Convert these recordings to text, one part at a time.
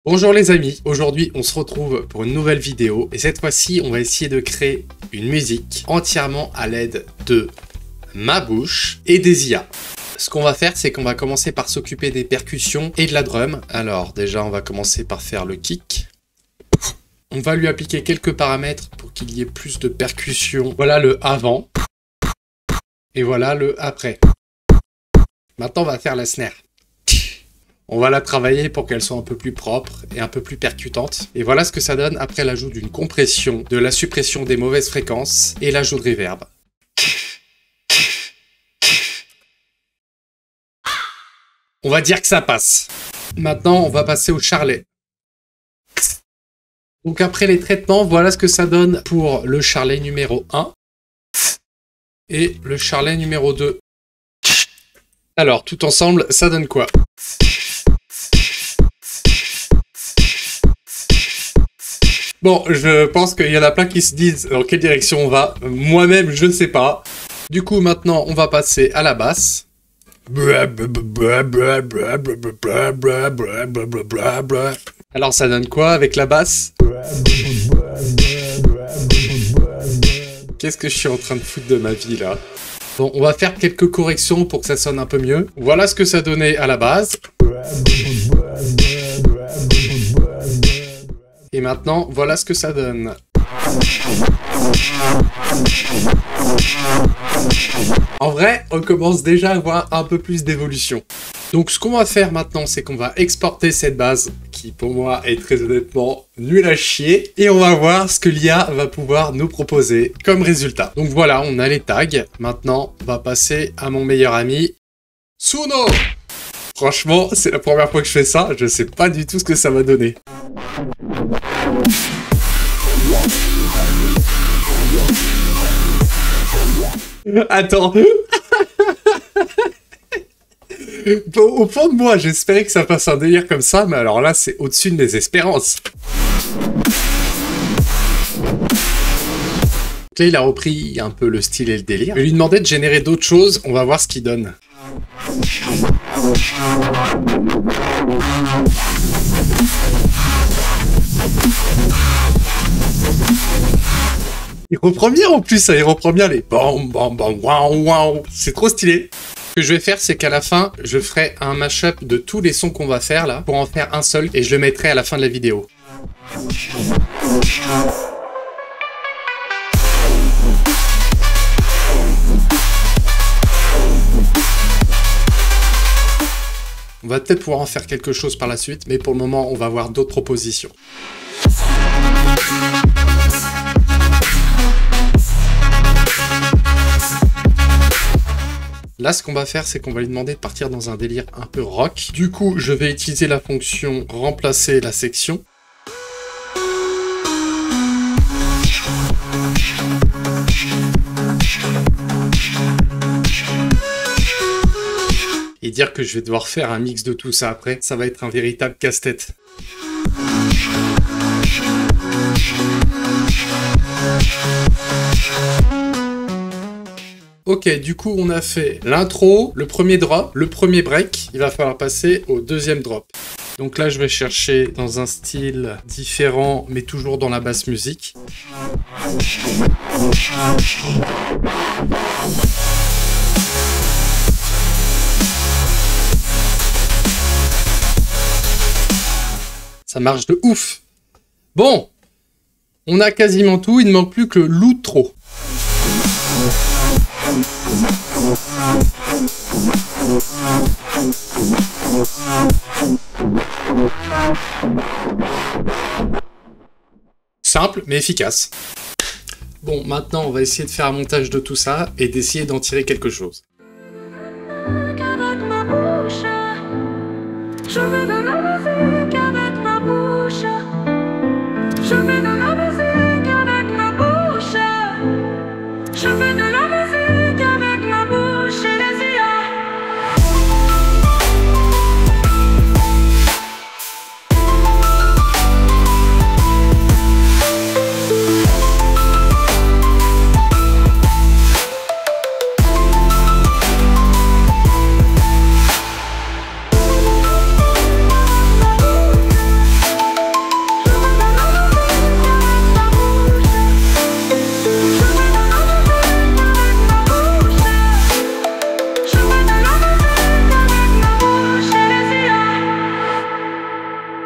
Bonjour les amis, aujourd'hui on se retrouve pour une nouvelle vidéo et cette fois-ci on va essayer de créer une musique entièrement à l'aide de ma bouche et des IA. Ce qu'on va faire, c'est qu'on va commencer par s'occuper des percussions et de la drum. Alors déjà on va commencer par faire le kick. On va lui appliquer quelques paramètres pour qu'il y ait plus de percussions. Voilà le avant et voilà le après. Maintenant on va faire la snare. On va la travailler pour qu'elle soit un peu plus propre et un peu plus percutante. Et voilà ce que ça donne après l'ajout d'une compression, de la suppression des mauvaises fréquences et l'ajout de reverb. On va dire que ça passe. Maintenant, on va passer au charlet. Donc après les traitements, voilà ce que ça donne pour le charlet numéro 1 et le charlet numéro 2. Alors, tout ensemble, ça donne quoi ? Bon, je pense qu'il y en a plein qui se disent dans quelle direction on va. Moi-même, je ne sais pas. Du coup, maintenant, on va passer à la basse. Alors, ça donne quoi avec la basse? Qu'est-ce que je suis en train de foutre de ma vie, là? Bon, on va faire quelques corrections pour que ça sonne un peu mieux. Voilà ce que ça donnait à la base. Et maintenant, voilà ce que ça donne. En vrai, on commence déjà à voir un peu plus d'évolution. Donc ce qu'on va faire maintenant, c'est qu'on va exporter cette base, qui pour moi est très honnêtement nulle à chier, et on va voir ce que l'IA va pouvoir nous proposer comme résultat. Donc voilà, on a les tags. Maintenant, on va passer à mon meilleur ami, Suno. Franchement, c'est la première fois que je fais ça, je sais pas du tout ce que ça va donner. Attends. Bon, au fond de moi, j'espérais que ça fasse un délire comme ça, mais alors là, c'est au-dessus de mes espérances. Donc là, il a repris un peu le style et le délire. Je vais lui demander de générer d'autres choses, on va voir ce qu'il donne. Il reprend bien en plus, il reprend bien les bam bam bam waouh waouh. C'est trop stylé. Ce que je vais faire, c'est qu'à la fin, je ferai un mashup de tous les sons qu'on va faire là, pour en faire un seul, et je le mettrai à la fin de la vidéo. On va peut-être pouvoir en faire quelque chose par la suite, mais pour le moment, on va voir d'autres propositions. Là, ce qu'on va faire, c'est qu'on va lui demander de partir dans un délire un peu rock. Du coup, je vais utiliser la fonction remplacer la section. Et dire que je vais devoir faire un mix de tout ça après, ça va être un véritable casse-tête. Ok, du coup, on a fait l'intro, le premier drop, le premier break. Il va falloir passer au deuxième drop. Donc là, je vais chercher dans un style différent, mais toujours dans la basse musique. Ça marche de ouf. Bon, on a quasiment tout, il ne manque plus que l'outro. Simple mais efficace. Bon, maintenant on va essayer de faire un montage de tout ça et d'essayer d'en tirer quelque chose.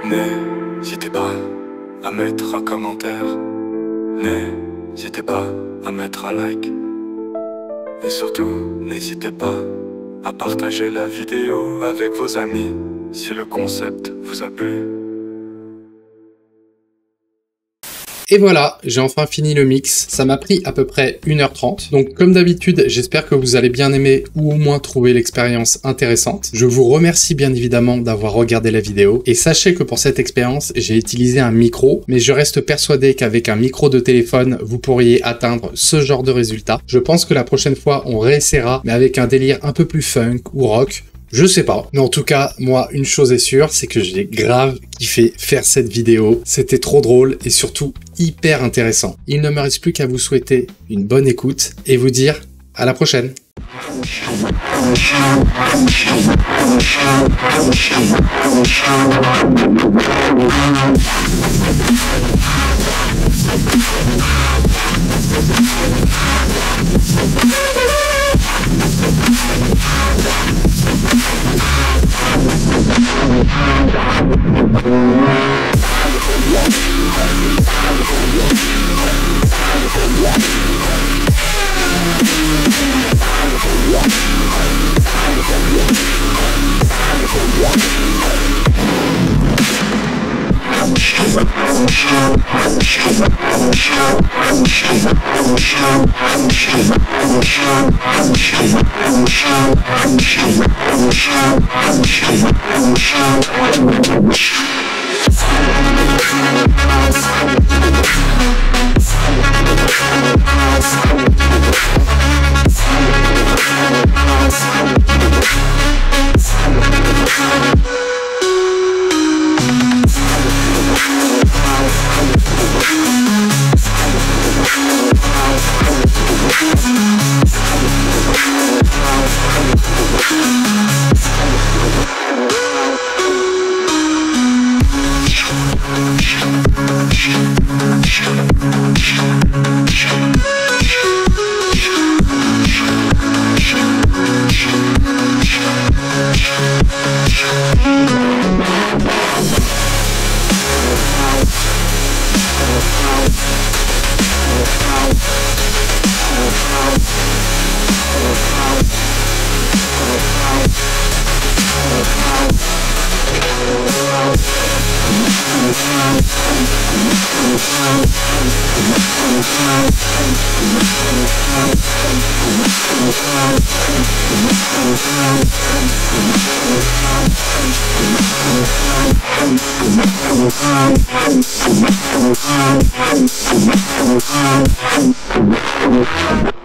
N'hésitez pas à mettre un commentaire. N'hésitez pas à mettre un like. Et surtout, n'hésitez pas à partager la vidéo avec vos amis si le concept vous a plu. Et voilà, j'ai enfin fini le mix. Ça m'a pris à peu près 1h30. Donc comme d'habitude, j'espère que vous allez bien aimer ou au moins trouver l'expérience intéressante. Je vous remercie bien évidemment d'avoir regardé la vidéo. Et sachez que pour cette expérience, j'ai utilisé un micro. Mais je reste persuadé qu'avec un micro de téléphone, vous pourriez atteindre ce genre de résultat. Je pense que la prochaine fois, on réessaiera, mais avec un délire un peu plus funk ou rock. Je sais pas, mais en tout cas, moi, une chose est sûre, c'est que j'ai grave kiffé faire cette vidéo. C'était trop drôle et surtout hyper intéressant. Il ne me reste plus qu'à vous souhaiter une bonne écoute et vous dire à la prochaine. Thank you.